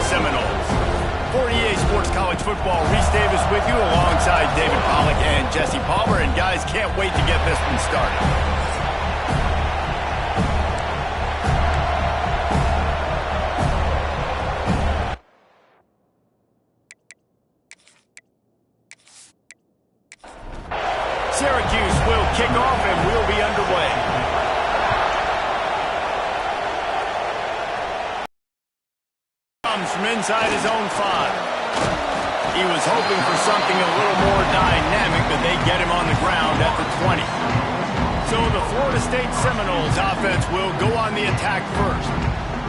Seminoles. For EA Sports College Football, Reese Davis with you alongside David Pollack and Jesse Palmer. And guys, can't wait to get this one started. Syracuse will kick off and we'll be underway. Comes from inside his own 5. He was hoping for something a little more dynamic, but they get him on the ground at the 20. So the Florida State Seminoles offense will go on the attack first.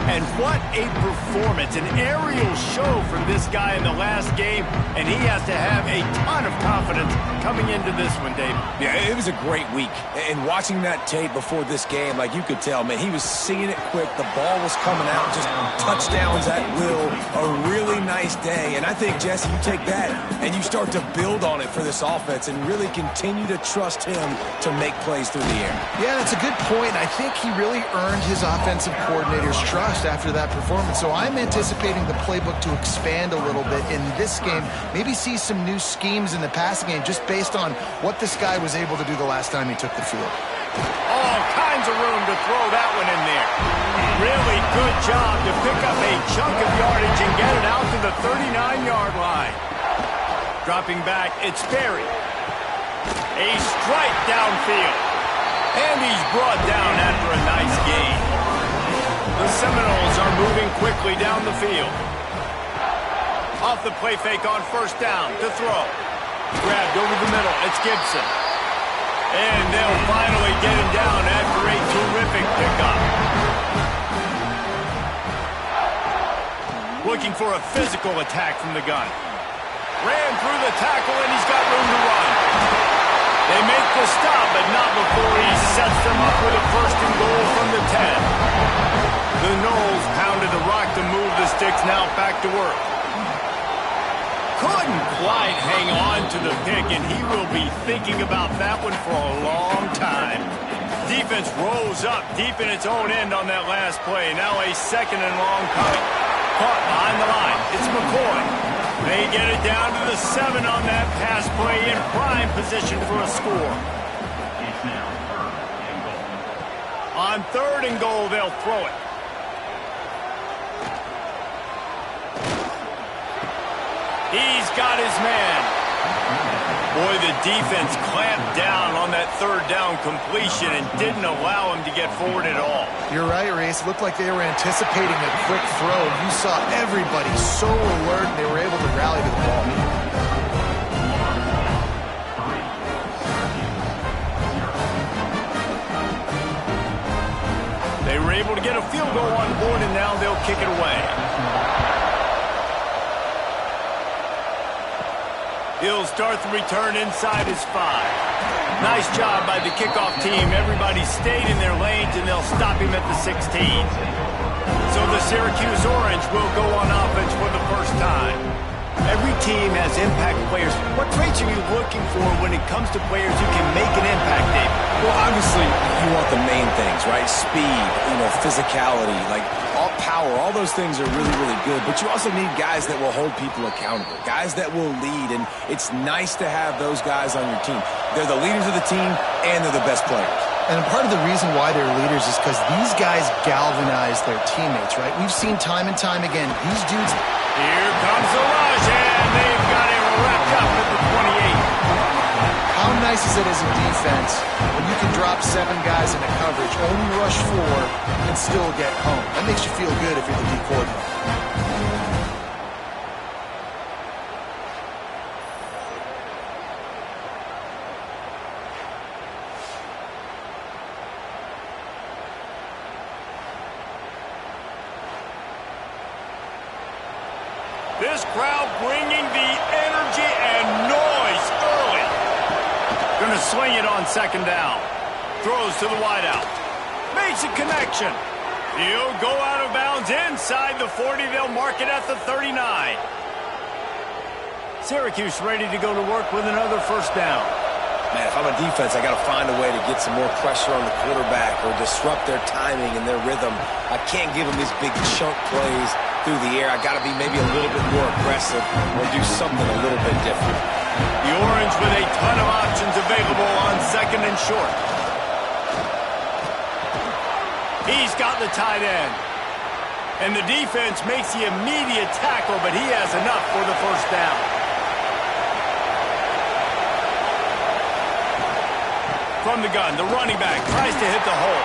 And what a performance, an aerial show from this guy in the last game, and he has to have a ton of confidence coming into this one, David. Yeah, it was a great week. And watching that tape before this game, like you could tell, man, he was seeing it quick. The ball was coming out, just touchdowns at will. A really nice day. And I think, Jesse, you take that and you start to build on it for this offense and really continue to trust him to make plays through the air. Yeah, that's a good point. I think he really earned his offensive coordinator's trust after that performance. So I'm anticipating the playbook to expand a little bit in this game. Maybe see some new schemes in the passing game just based on what this guy was able to do the last time he took the field. All kinds of room to throw that one in there. Really good job to pick up a chunk of yardage and get it out to the 39-yard line. Dropping back, it's Berry. A strike downfield. And he's brought down after a nice gain. The Seminoles are moving quickly down the field. Off the play fake on first down to throw. Grabbed over the middle. It's Gibson. And they'll finally get him down after a terrific pickup. Looking for a physical attack from the gun. Ran through the tackle and he's got room to run. They make the stop, but not before he sets them up with a first and goal from the 10. The Noles pounded the rock to move the sticks, now back to work. Couldn't quite hang on to the pick, and he will be thinking about that one for a long time. Defense rose up deep in its own end on that last play. Now a second and long coming. Caught behind the line. It's McCoy. They get it down to the 7 on that pass play in prime position for a score. On third and goal, they'll throw it. He's got his man. Boy, the defense clamped down on that third down completion and didn't allow him to get forward at all. You're right, Reese. It looked like they were anticipating a quick throw. You saw everybody so alert, they were able to rally to the ball. They were able to get a field goal on board, and now they'll kick it away. He'll start the return inside his 5. Nice job by the kickoff team. Everybody stayed in their lanes, and they'll stop him at the 16. So the Syracuse Orange will go on offense for the first time. Every team has impact players. What traits are you looking for when it comes to players who can make an impact, David? Well, obviously, you want the main things, right? Speed, physicality, like all power, all those things are really, really good. But you also need guys that will hold people accountable, guys that will lead, and it's nice to have those guys on your team. They're the leaders of the team, and they're the best players. And part of the reason why they're leaders is because these guys galvanize their teammates, right? We've seen time and time again, these dudes... Here comes the rush, and they've got him wrapped up at the 28. How nice is it as a defense when you can drop 7 guys into coverage, only rush 4, and still get home? That makes you feel good if you're the D coordinator. This crowd bringing the energy and noise early. Going to swing it on second down. Throws to the wideout. Makes a connection. He'll go out of bounds inside the 40. They'll mark it at the 39. Syracuse ready to go to work with another first down. Man, if I'm a defense, I got to find a way to get some more pressure on the quarterback or disrupt their timing and their rhythm. I can't give them these big chunk plays through the air. I got to be maybe a little bit more aggressive or do something a little bit different. The Orange with a ton of options available on second and short. He's got the tight end. And the defense makes the immediate tackle, but he has enough for the first down. From the gun, the running back tries to hit the hole.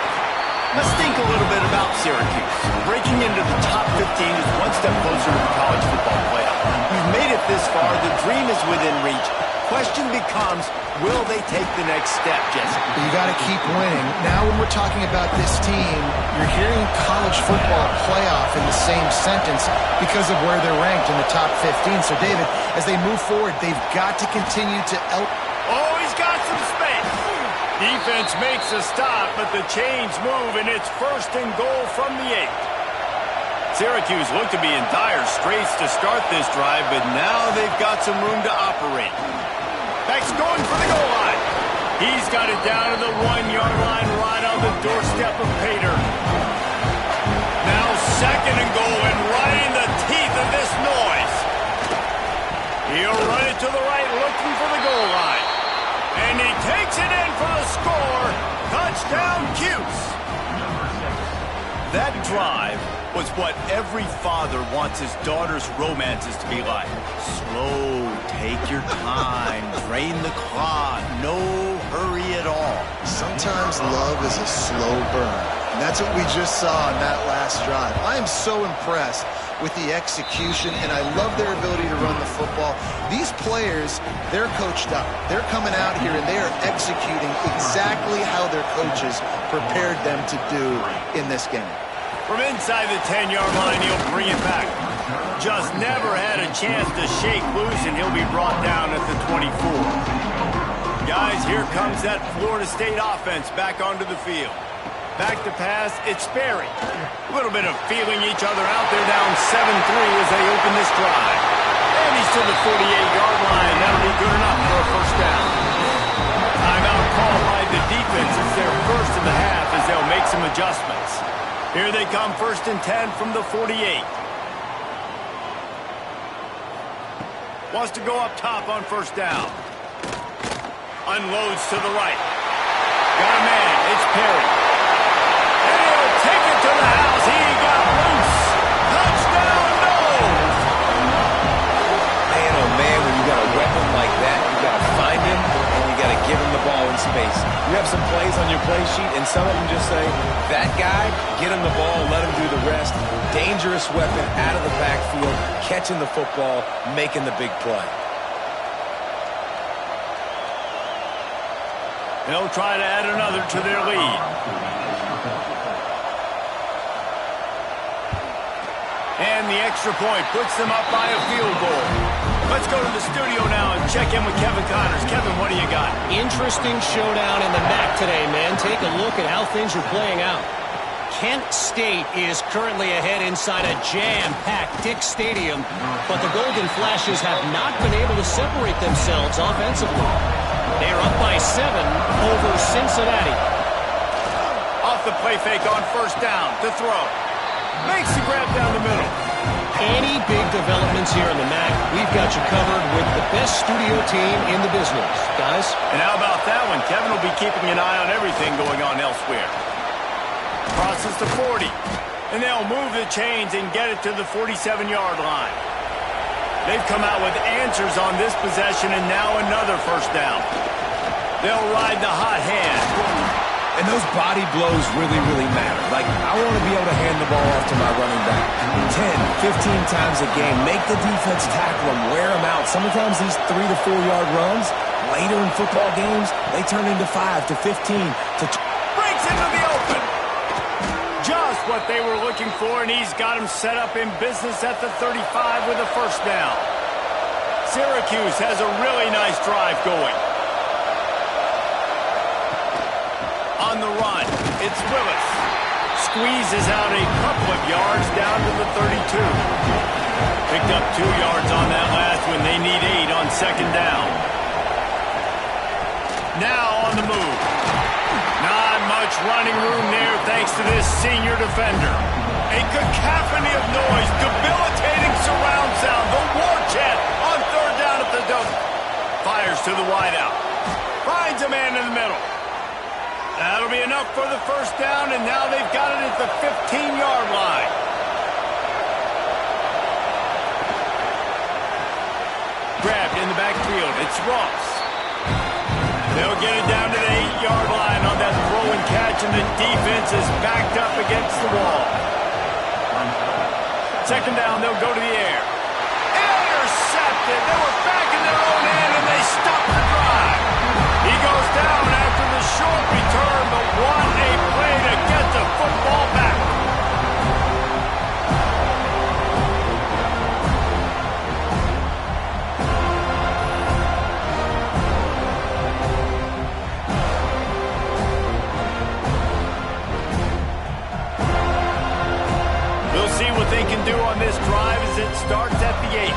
Let's think a little bit about Syracuse. Breaking into the top 15 is one step closer to the college football playoff. You've made it this far. The dream is within reach. Question becomes, will they take the next step, Jesse? You got to keep winning. Now when we're talking about this team, you're hearing college football playoff in the same sentence because of where they're ranked in the top 15. So, David, as they move forward, they've got to continue to Oh, he's got some space. Defense makes a stop, but the chains move, and it's first and goal from the 8. Syracuse looked to be in dire straits to start this drive, but now they've got some room to operate. Back's going for the goal line. He's got it down to the 1-yard line right on the doorstep of Pater. Now second and goal, and right in the teeth of this noise. He'll run it to the right, looking for the goal line. And he takes it in for the score. Touchdown, Cuse. That drive was what every father wants his daughter's romances to be like. Slow, take your time, drain the clock, no hurry at all. Sometimes love is a slow burn. And that's what we just saw in that last drive. I am so impressed with the execution, and I love their ability to run the football. These players, they're coached up. They're coming out here, and they are executing exactly how their coaches prepared them to do in this game. From inside the 10-yard line, he'll bring it back. Just never had a chance to shake loose, and he'll be brought down at the 24. Guys, here comes that Florida State offense back onto the field. Back to pass, it's Sperry. A little bit of feeling each other out there, down 7-3 as they open this drive. And he's to the 48-yard line. That'll be good enough for a first down. Timeout called by the defense. It's their first of the half as they'll make some adjustments. Here they come, first and 10 from the 48. Wants to go up top on first down. Unloads to the right. Got a man, it's Perry. And he'll take it to the house. He got loose. Touchdown, Noles. Man, oh man, when you got a weapon like that, you got to find him and you got to give him the ball in space. You have some plays on your play sheet, and some of them just say, that guy, get him the ball, let him do the rest. Dangerous weapon out of the backfield, catching the football, making the big play. They'll try to add another to their lead. And the extra point puts them up by a field goal. Let's go to the studio now and check in with Kevin Connors. Kevin, what do you got? Interesting showdown in the MAC today, man. Take a look at how things are playing out. Kent State is currently ahead inside a jam-packed Dick's Stadium, but the Golden Flashes have not been able to separate themselves offensively. They are up by 7 over Cincinnati. Off the play fake on first down to throw. Makes the grab down the middle. Any big developments here in the MAC, we've got you covered with the best studio team in the business, guys. And how about that one? Kevin will be keeping an eye on everything going on elsewhere. Crosses to 40. And they'll move the chains and get it to the 47-yard line. They've come out with answers on this possession, and now another first down. They'll ride the hot hand. And those body blows really, really matter. Like, I want to be able to hand the ball off to my running back 10, 15 times a game. Make the defense tackle him, wear him out. Sometimes these 3 to 4 yard runs, later in football games, they turn into 5 to 15 to... Breaks into the open. Just what they were looking for, and he's got him set up in business at the 35 with a first down. Syracuse has a really nice drive going. On the run, it's Willis. Squeezes out a couple of yards down to the 32. Picked up 2 yards on that last one. They need 8 on second down. Now on the move. Not much running room there thanks to this senior defender. A cacophony of noise, debilitating surround sound, the war chant on third down at the dome. Fires to the wideout. Finds a man in the middle. That'll be enough for the first down, and now they've got it at the 15-yard line. Grabbed in the backfield. It's Ross. They'll get it down to the 8-yard line on that throw and catch, and the defense is backed up against the wall. Second down, they'll go to the air. Intercepted. They were back in their own end, and they stopped the drive. He goes down after the short return, but what a play to get the football back. We'll see what they can do on this drive as it starts at the 8.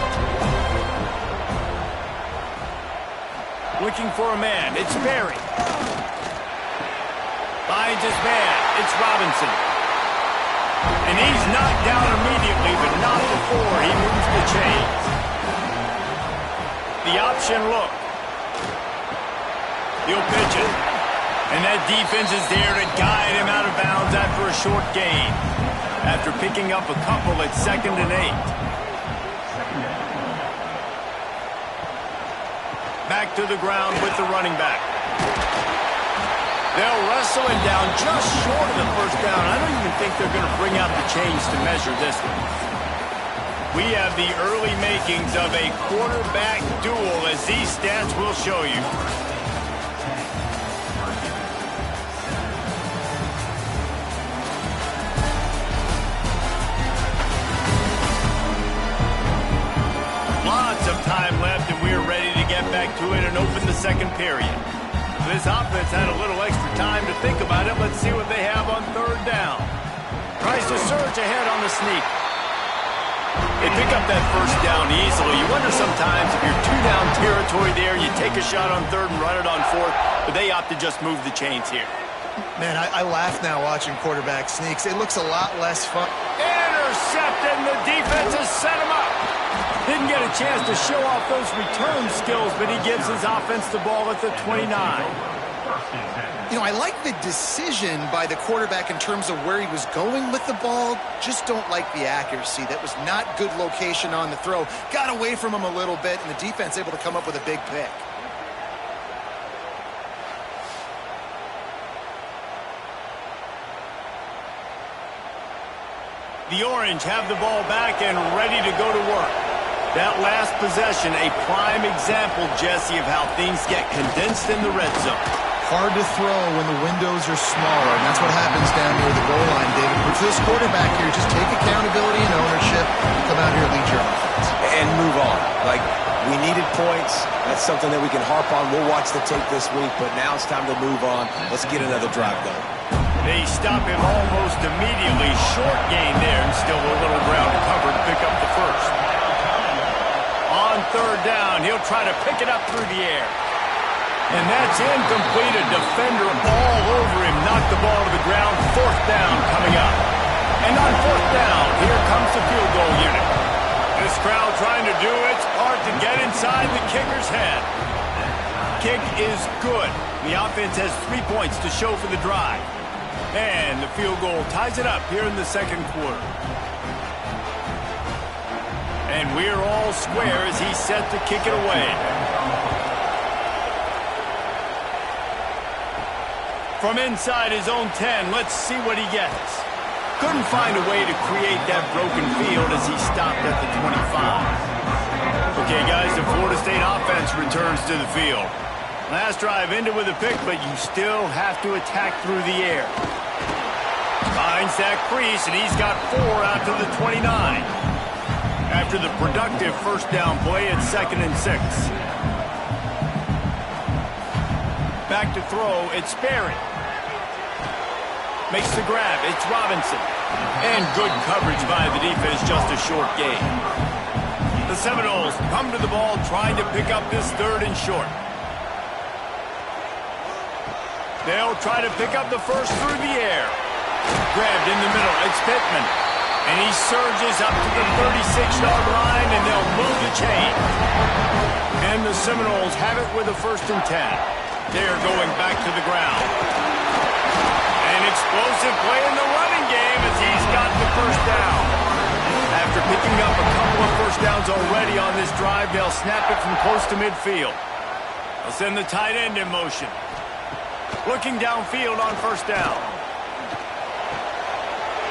Looking for a man. It's Berry. Finds his man. It's Robinson. And he's knocked down immediately, but not before he moves the chains. The option look. He'll pitch it. And that defense is there to guide him out of bounds after a short gain. After picking up a couple at 2nd and 8. Back to the ground with the running back. They'll wrestle him down just short of the first down. I don't even think they're going to bring out the chains to measure this one. We have the early makings of a quarterback duel, as these stats will show you. Lots of time left, and we're ready to get back to it and open the second period. This offense had a little extra time to think about it. Let's see what they have on third down. Tries to surge ahead on the sneak. They pick up that first down easily. You wonder sometimes if you're two-down territory there, you take a shot on third and run it on fourth, but they opt to just move the chains here. Man, I laugh now watching quarterback sneaks. It looks a lot less fun. Intercepted, and the defense has set him up. Didn't get a chance to show off those return skills, but he gives his offense the ball at the 29. You know, I like the decision by the quarterback in terms of where he was going with the ball. Just don't like the accuracy. That was not good location on the throw. Got away from him a little bit, and the defense able to come up with a big pick. The Orange have the ball back and ready to go to work. That last possession, a prime example, Jesse, of how things get condensed in the red zone. Hard to throw when the windows are smaller, and that's what happens down near the goal line, David. But for this quarterback here, just take accountability and ownership, come out here and lead your offense. And move on. Like, we needed points. That's something that we can harp on. We'll watch the tape this week, but now it's time to move on. Let's get another drive going. They stop him almost immediately. Short gain there, and still a little ground to cover to pick up the first. On third down, he'll try to pick it up through the air. And that's incomplete. A defender all over him. Knocked the ball to the ground. Fourth down coming up. And on fourth down, here comes the field goal unit. This crowd trying to do its part to get inside the kicker's head. Kick is good. The offense has 3 points to show for the drive. And the field goal ties it up here in the second quarter. And we're all square as he's set to kick it away. From inside his own 10, let's see what he gets. Couldn't find a way to create that broken field as he stopped at the 25. Okay, guys, the Florida State offense returns to the field. Last drive ended with a pick, but you still have to attack through the air. Finds that crease, and he's got 4 out to the 29. After the productive first down play at 2nd and 6. Back to throw, it's Berry. Makes the grab, it's Robinson. And good coverage by the defense, just a short gain. The Seminoles come to the ball trying to pick up this third and short. They'll try to pick up the first through the air. Grabbed in the middle, it's Pittman. And he surges up to the 36-yard line, and they'll move the chain. And the Seminoles have it with a 1st and 10. They're going back to the ground. An explosive play in the running game as he's got the 1st down. After picking up a couple of 1st downs already on this drive, they'll snap it from close to midfield. They'll send the tight end in motion. Looking downfield on 1st down.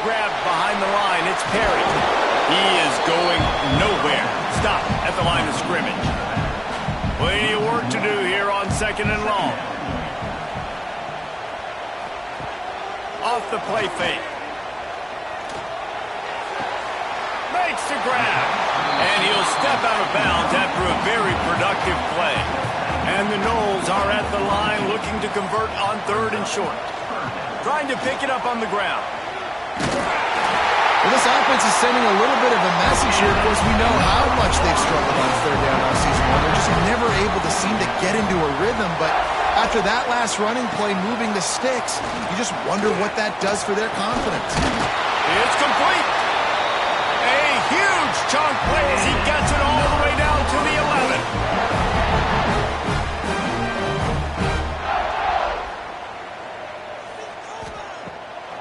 Grabbed behind the line. It's Perry. He is going nowhere. Stop at the line of scrimmage. Plenty of work to do here on 2nd and long. Off the play fake. Makes the grab. And he'll step out of bounds after a very productive play. And the Noles are at the line looking to convert on 3rd and short. Trying to pick it up on the ground. Well, this offense is sending a little bit of a message here. Of course, we know how much they've struggled on 3rd down all season long. They're just never able to seem to get into a rhythm. But after that last running play, moving the sticks, you just wonder what that does for their confidence. It's complete. A huge chunk play as he gets it all the way down to the 11.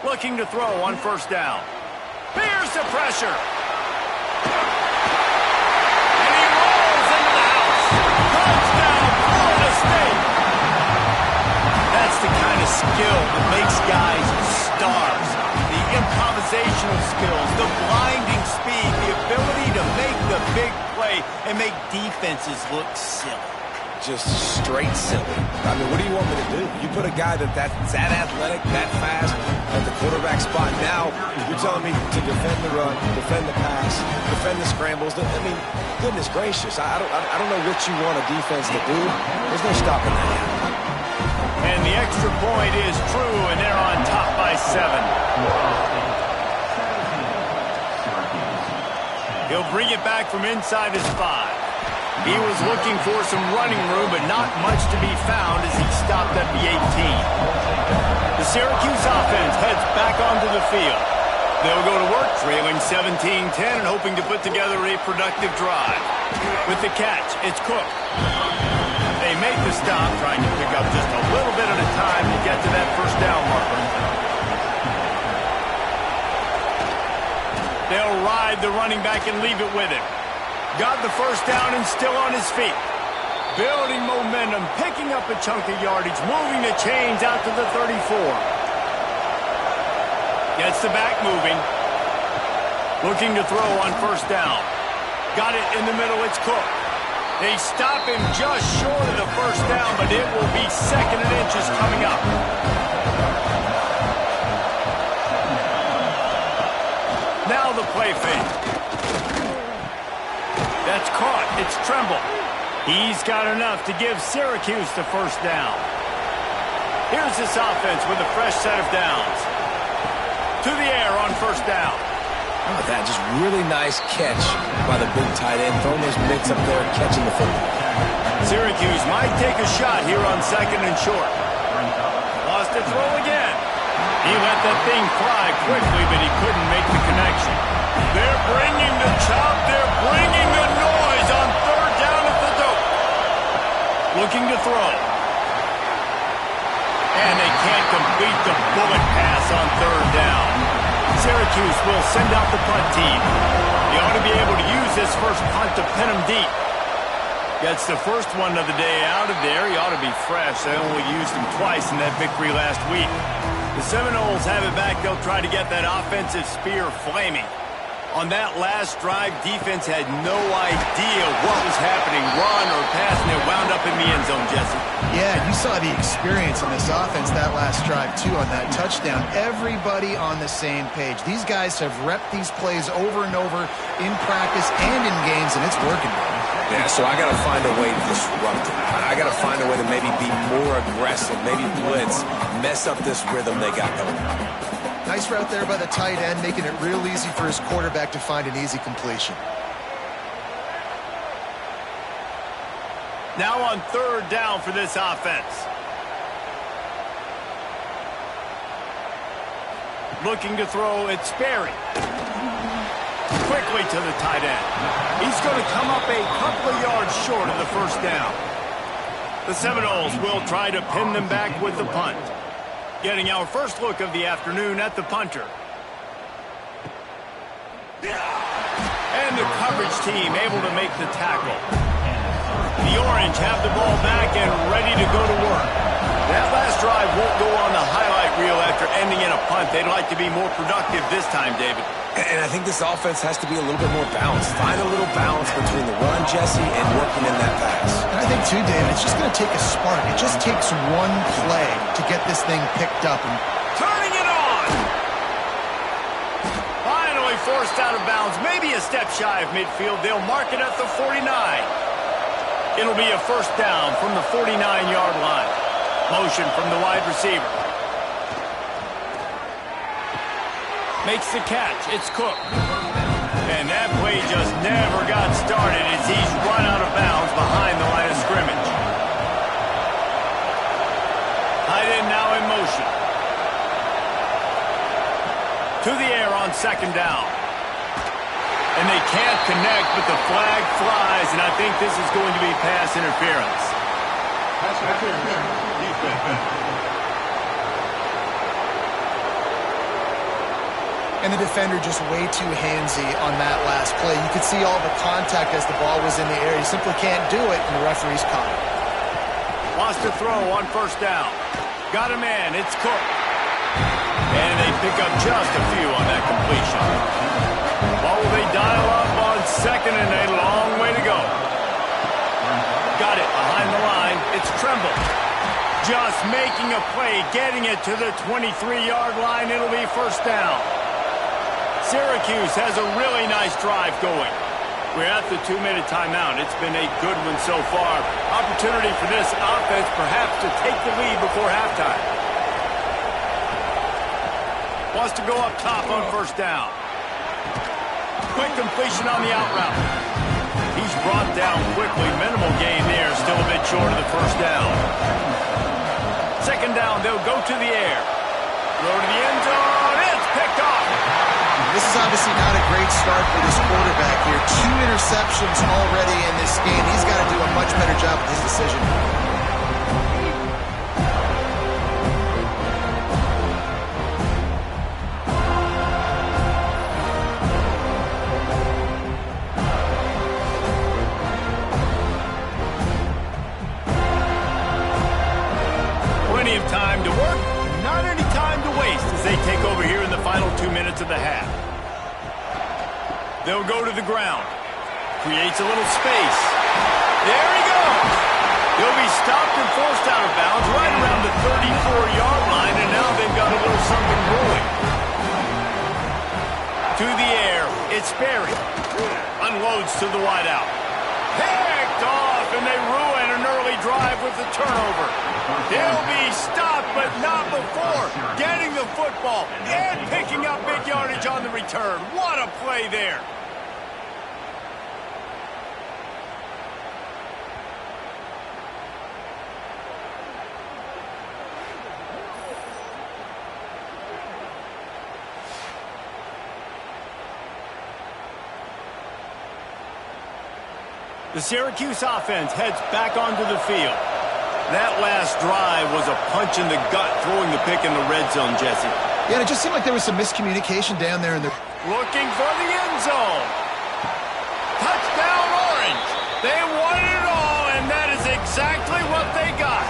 Looking to throw on 1st down. Here's the pressure. And he rolls into the house. Touchdown, Florida State. That's the kind of skill that makes guys stars. The improvisational skills, the blinding speed, the ability to make the big play and make defenses look silly. Just straight silly. I mean, what do you want me to do? You put a guy that's that athletic, that fast, at the quarterback spot. Now, you're telling me to defend the run, defend the pass, defend the scrambles. I mean, goodness gracious. I don't know what you want a defense to do. There's no stopping that. And the extra point is true, and they're on top by 7. He'll bring it back from inside his 5. He was looking for some running room, but not much to be found as he stopped at the 18. The Syracuse offense heads back onto the field. They'll go to work trailing 17-10 and hoping to put together a productive drive. With the catch, it's Cook. They make the stop, trying to pick up just a little bit at a time to get to that 1st down marker. They'll ride the running back and leave it with him. Got the 1st down and still on his feet. Building momentum, picking up a chunk of yardage, moving the chains out to the 34. Gets the back moving. Looking to throw on 1st down. Got it in the middle, it's Cook. They stop him just short of the 1st down, but it will be 2nd and inches coming up. Now the play fake. That's caught. It's Tremble. He's got enough to give Syracuse the 1st down. Here's this offense with a fresh set of downs. To the air on 1st down. How about that? Just really nice catch by the big tight end. Throwing those mitts up there and catching the football. Syracuse might take a shot here on 2nd and short. Lost a throw again. He let that thing fly quickly, but he couldn't make the connection. They're bringing the chop. They're bringing the noise on 3rd down at the dope. Looking to throw. And they can't complete the bullet pass on 3rd down. Syracuse will send out the punt team. He ought to be able to use this first punt to pin him deep. Gets the first one of the day out of there. He ought to be fresh. They only used him twice in that victory last week. The Seminoles have it back. They'll try to get that offensive spear flaming. On that last drive, defense had no idea what was happening, run or pass, and it wound up in the end zone, Jesse. Yeah, you saw the experience in this offense that last drive, too, on that touchdown. Everybody on the same page. These guys have repped these plays over and over in practice and in games, and it's working. Yeah, so I got to find a way to disrupt it. I got to find a way to maybe be more aggressive, maybe blitz, mess up this rhythm they got going. Nice route there by the tight end, making it real easy for his quarterback to find an easy completion. Now on 3rd down for this offense. Looking to throw, it's Sperry. Quickly to the tight end. He's going to come up a couple of yards short of the first down. The Seminoles will try to pin them back with the punt. Getting our first look of the afternoon at the punter. And the coverage team able to make the tackle. The Orange have the ball back and ready to go to work. That last drive won't go on the highlight reel after ending in a punt. They'd like to be more productive this time, David. And I think this offense has to be a little bit more balanced. Find a little balance between the run, Jesse, and working in that pass. And I think, too, David, it's just going to take a spark. It just takes one play to get this thing picked up. And turning it on! Finally forced out of bounds. Maybe a step shy of midfield. They'll mark it at the 49. It'll be a first down from the 49-yard line. Motion from the wide receiver. Makes the catch. It's Cook. And that play just never got started as he's run out of bounds behind the line of scrimmage. Tight end now in motion. To the air on second down. And they can't connect, but the flag flies, and I think this is going to be pass interference. Pass interference. And the defender just way too handsy on that last play. You could see all the contact as the ball was in the air. You simply can't do it, and the referee's caught it. Lost a throw on first down. Got a man. It's Cook. And they pick up just a few on that completion. What will they dial up on second and a long way to go? Got it behind the line. It's Tremble. Just making a play, getting it to the 23-yard line. It'll be first down. Syracuse has a really nice drive going. We're at the 2-minute timeout. It's been a good one so far. Opportunity for this offense perhaps to take the lead before halftime. Wants to go up top on first down. Quick completion on the out route. He's brought down quickly. Minimal gain there. Still a bit short of the first down. Second down, they'll go to the air. Throw to the end zone. It's picked off. This is obviously not a great start for this quarterback here. 2 interceptions already in this game. He's got to do a much better job with his decision. Plenty of time to work, not any time to waste as they take over here in the final 2 minutes of the half. They'll go to the ground. Creates a little space. There he goes. He'll be stopped and forced out of bounds right around the 34-yard line, and now they've got a little something brewing. To the air, it's Berry. Unloads to the wideout. Picked off, and they ruin an early drive with the turnover. They'll be stopped, but not before getting the football and picking up big yardage on the return. What a play there. The Syracuse offense heads back onto the field. That last drive was a punch in the gut, throwing the pick in the red zone, Jesse. Yeah, it just seemed like there was some miscommunication down there in the... Looking for the end zone. Touchdown, Orange. They wanted it all, and that is exactly what they got.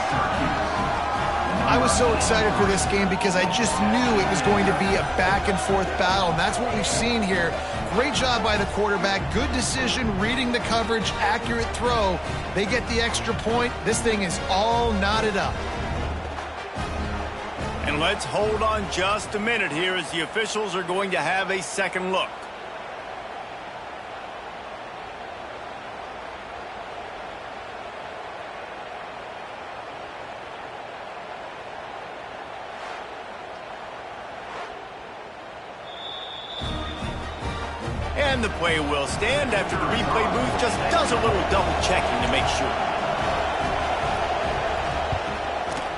I was so excited for this game because I just knew it was going to be a back-and-forth battle, and that's what we've seen here. Great job by the quarterback. Good decision, reading the coverage, accurate throw. They get the extra point. This thing is all knotted up. And let's hold on just a minute here as the officials are going to have a second look. And the play will stand after the replay booth just does a little double checking to make sure.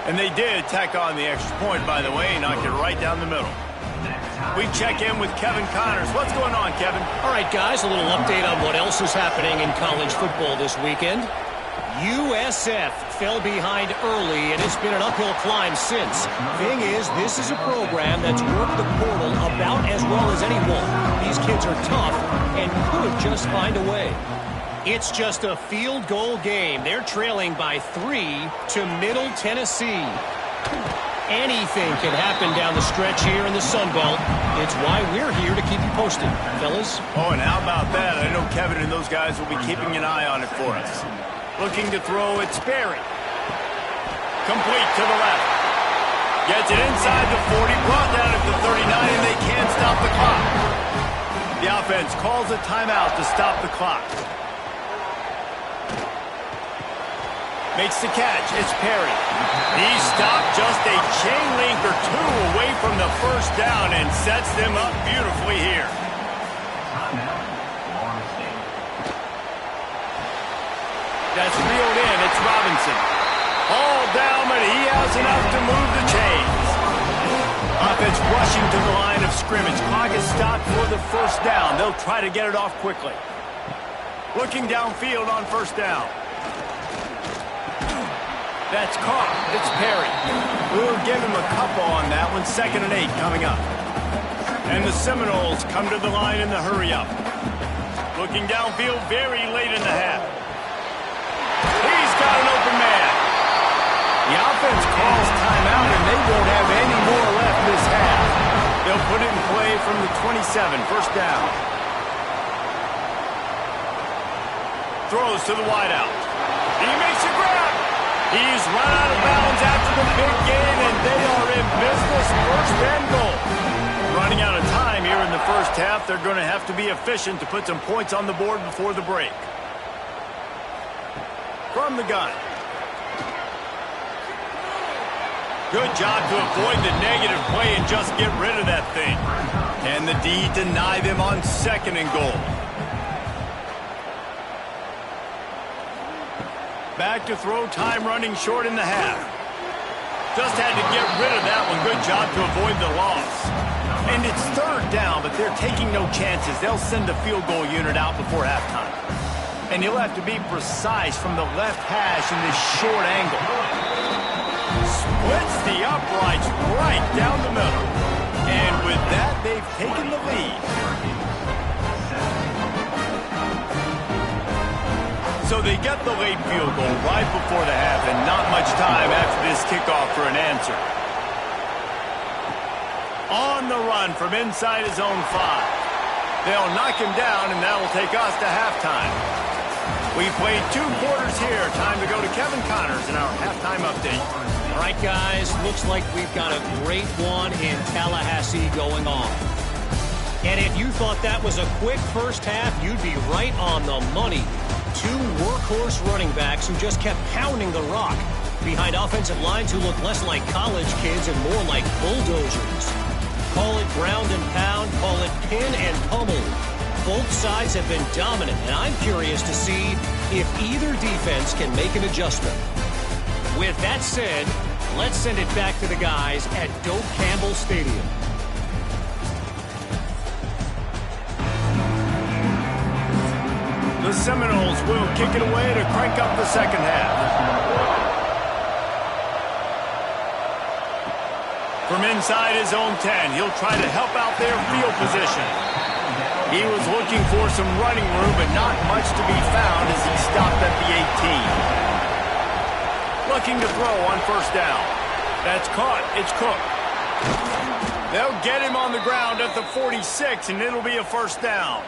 And they did tack on the extra point, by the way, knocked it right down the middle. We check in with Kevin Connors. What's going on, Kevin? All right, guys, a little update on what else is happening in college football this weekend. USF fell behind early, and it's been an uphill climb since. Thing is, this is a program that's worked the portal about as well as anyone. These kids are tough and could just find a way. It's just a field goal game. They're trailing by 3 to Middle Tennessee. Anything can happen down the stretch here in the Sun Belt. It's why we're here to keep you posted, fellas. Oh, and how about that? I know Kevin and those guys will be keeping an eye on it for us. Looking to throw, it's Sperry. Complete to the left. Gets it inside the 40, brought down at the 39, and they can't stop the clock. The offense calls a timeout to stop the clock. Makes the catch. It's Perry. He stopped just a chain link or two away from the first down and sets them up beautifully here. That's reeled in. It's Robinson. All down, but he has enough to move the chains. Offense rushing to the line of scrimmage. Clock is stopped for the first down. They'll try to get it off quickly. Looking downfield on first down. That's caught. It's Perry. We'll give him a couple on that one. 2nd and 8 coming up. And the Seminoles come to the line in the hurry-up. Looking downfield very late in the half. He's got an open man. The offense calls timeout, and they won't have any more left this half. They'll put it in play from the 27, first down. Throws to the wideout. He makes a grab. He's run out of bounds after the big gain, and they are in business. First and goal. Running out of time here in the first half. They're going to have to be efficient to put some points on the board before the break. From the gun. Good job to avoid the negative play and just get rid of that thing. Can the D deny them on 2nd and goal? Back to throw, time running short in the half. Just had to get rid of that one. Good job to avoid the loss. And it's 3rd down, but they're taking no chances. They'll send the field goal unit out before halftime. And you'll have to be precise from the left hash in this short angle. Splits the uprights right down the middle. And with that, they've taken the lead. So they get the late field goal right before the half, and not much time after this kickoff for an answer. On the run from inside his own 5. They'll knock him down, and that will take us to halftime. We played 2 quarters here. Time to go to Kevin Connors in our halftime update. All right, guys, looks like we've got a great one in Tallahassee going on. And if you thought that was a quick first half, you'd be right on the money. 2 workhorse running backs who just kept pounding the rock behind offensive lines who look less like college kids and more like bulldozers. Call it ground and pound, call it pin and pummel. Both sides have been dominant, and I'm curious to see if either defense can make an adjustment. With that said, let's send it back to the guys at Doak Campbell Stadium. The Seminoles will kick it away to crank up the second half. From inside his own 10, he'll try to help out their field position. He was looking for some running room, but not much to be found as he stopped at the 18. Looking to throw on first down. That's caught. It's Cook. They'll get him on the ground at the 46, and it'll be a first down.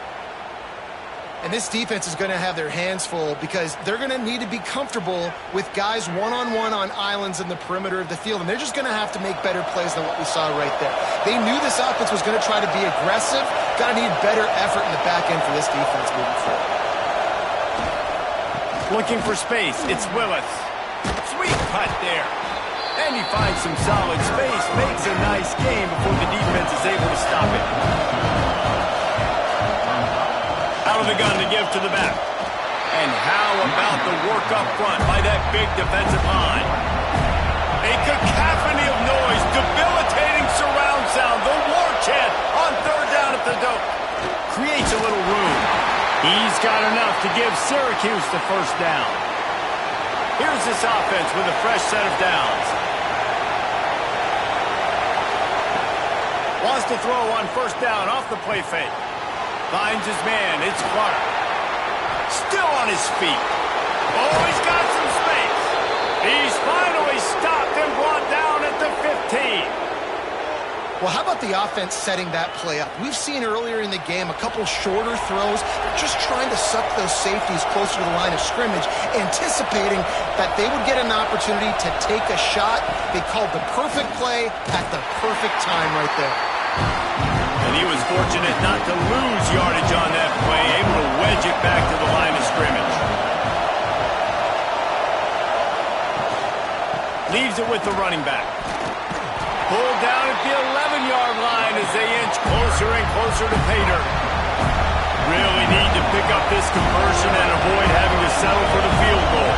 And this defense is going to have their hands full because they're going to need to be comfortable with guys one-on-one on islands in the perimeter of the field. And they're just going to have to make better plays than what we saw right there. They knew this offense was going to try to be aggressive. Got to need better effort in the back end for this defense moving forward. Looking for space. It's Willis. Sweet cut there. And he finds some solid space. Makes a nice game before the defense is able to stop it. Out of the gun to give to the back. And how about the work up front by that big defensive line? A cacophony of noise, debilitating surround sound. The work He's got enough to give Syracuse the first down. Here's this offense with a fresh set of downs. Wants to throw on first down off the play fake. Finds his man. It's Clark. Still on his feet. Oh, he's got some space. He's finally stopped and brought down at the 15. Well, how about the offense setting that play up? We've seen earlier in the game a couple shorter throws, just trying to suck those safeties closer to the line of scrimmage, anticipating that they would get an opportunity to take a shot. They called the perfect play at the perfect time right there. And he was fortunate not to lose yardage on that play, able to wedge it back to the line of scrimmage. Leaves it with the running back. Pulled down at the 11-yard line as they inch closer and closer to pay dirt. Really need to pick up this conversion and avoid having to settle for the field goal.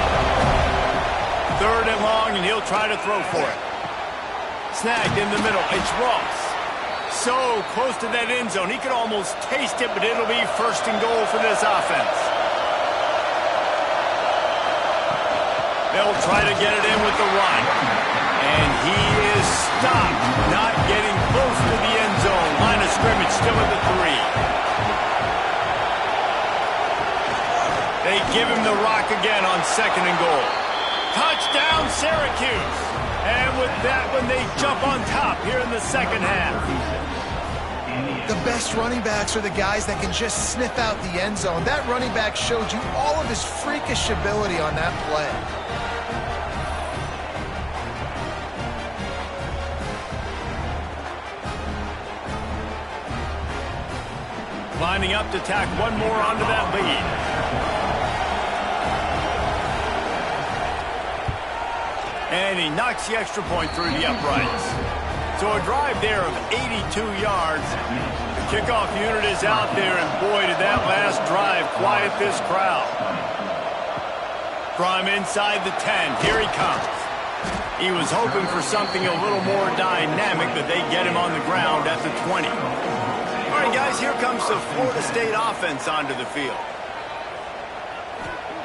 3rd and long, and he'll try to throw for it. Snagged in the middle. It's Ross. So close to that end zone. He could almost taste it, but it'll be 1st and goal for this offense. They'll try to get it in with the run. And he is stopped, not getting close to the end zone. Line of scrimmage still at the 3. They give him the rock again on 2nd and goal. Touchdown, Syracuse. And with that one, they jump on top here in the 2nd half. The best running backs are the guys that can just sniff out the end zone. That running back showed you all of his freakish ability on that play. Lining up to tack one more onto that lead. And he knocks the extra point through the uprights. So a drive there of 82 yards. The kickoff unit is out there, and boy, did that last drive quiet this crowd. From inside the 10, here he comes. He was hoping for something a little more dynamic, but they get him on the ground at the 20. All right, guys, here comes the Florida State offense onto the field.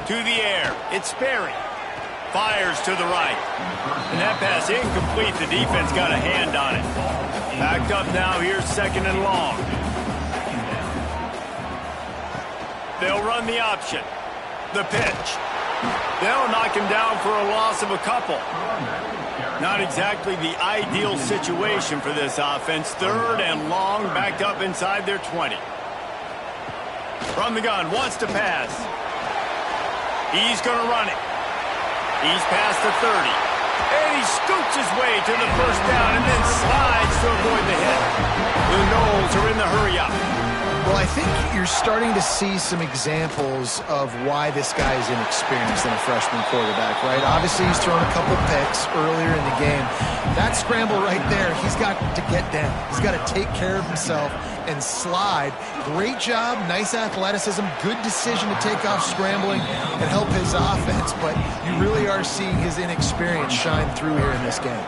To the air, it's Sperry. Fires to the right. And that pass incomplete. The defense got a hand on it. Backed up now, here's 2nd and long. They'll run the option. The pitch. They'll knock him down for a loss of a couple. Not exactly the ideal situation for this offense. 3rd and long, backed up inside their 20. From the gun, wants to pass. He's going to run it. He's past the 30. And he scoots his way to the first down and then slides to avoid the hit. The Noles are in the hurry-up. Well, I think you're starting to see some examples of why this guy is inexperienced in a freshman quarterback, right? Obviously, he's thrown a couple picks earlier in the game. That scramble right there, he's got to get down. He's got to take care of himself and slide. Great job, nice athleticism, good decision to take off scrambling and help his offense, but you really are seeing his inexperience shine through here in this game.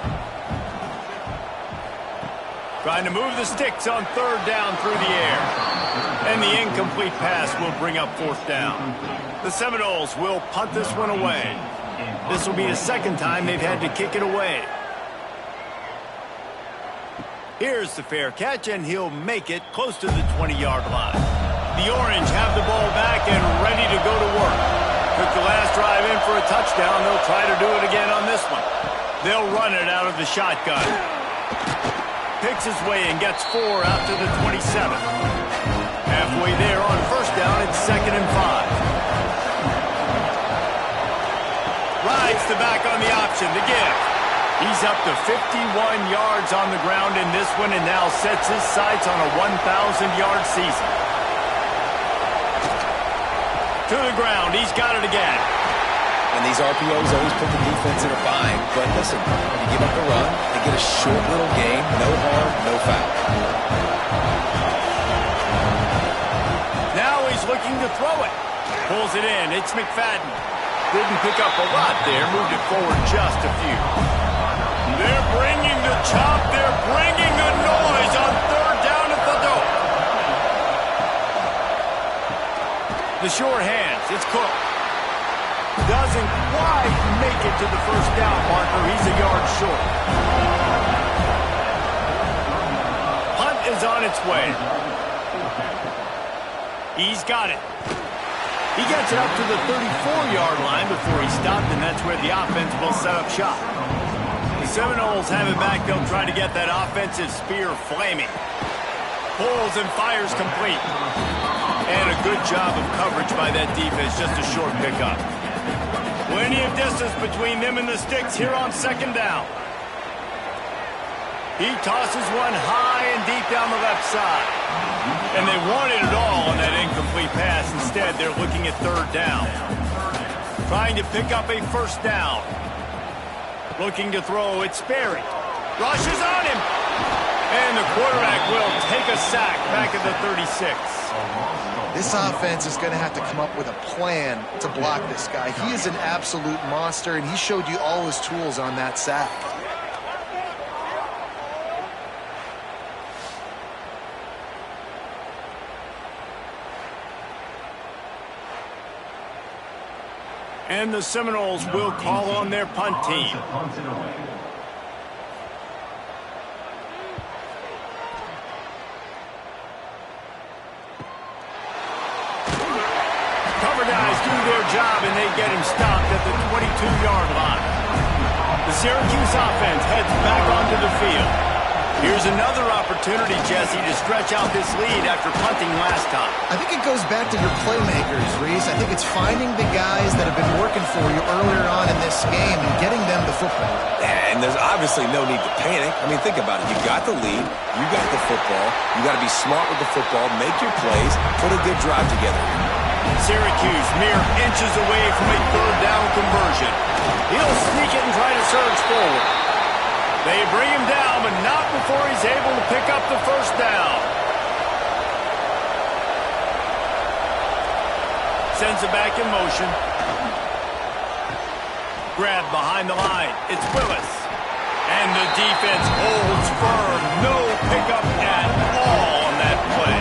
Trying to move the sticks on 3rd down through the air. And the incomplete pass will bring up 4th down. The Seminoles will punt this one away. This will be the 2nd time they've had to kick it away. Here's the fair catch, and he'll make it close to the 20-yard line. The Orange have the ball back and ready to go to work. Took the last drive in for a touchdown. They'll try to do it again on this one. They'll run it out of the shotgun. Picks his way and gets 4 out to the 27. Halfway there on 1st down, it's 2nd and 5. Rides the back on the option, the give. He's up to 51 yards on the ground in this one and now sets his sights on a 1,000-yard season. To the ground, he's got it again. And these RPOs always put the defense in a bind. But listen, you give up the run, they get a short little gain, no harm, no foul. Now he's looking to throw it. Pulls it in. It's McFadden. Didn't pick up a lot there. Moved it forward just a few. They're bringing the chop. They're bringing the noise on 3rd down at the door. The sure hands. It's Cook. Doesn't quite make it to the first down marker. He's a yard short. Punt is on its way. He's got it. He gets it up to the 34-yard line before he stopped, and that's where the offense will set up shop. The Seminoles have it back. They'll try to get that offensive spear flaming. Pulls and fires complete. And a good job of coverage by that defense. Just a short pickup. Plenty of distance between them and the sticks here on second down. He tosses one high and deep down the left side. And they wanted it all on that incomplete pass. Instead, they're looking at third down. Trying to pick up a first down. Looking to throw, it's Sperry. Rushes on him. And the quarterback will take a sack back at the 36. This offense is going to have to come up with a plan to block this guy. He is an absolute monster, and he showed you all his tools on that sack. And the Seminoles will call on their punt team. Cover guys do their job, and they get him stopped at the 22-yard line. The Syracuse offense heads back onto the field. Here's another opportunity, Jesse, to stretch out this lead after punting last time. I think it goes back to your playmakers, Reese. I think it's finding the guys that have been working for you earlier on in this game and getting them the football. And there's obviously no need to panic. I mean, think about it. You got the lead. You got the football. You got to be smart with the football. Make your plays. Put a good drive together. Syracuse mere inches away from a third down conversion. He'll sneak it and try to surge forward. They bring him down, but not before he's able to pick up the first down. Sends it back in motion. Grab behind the line. It's Willis. And the defense holds firm. No pickup at all on that play.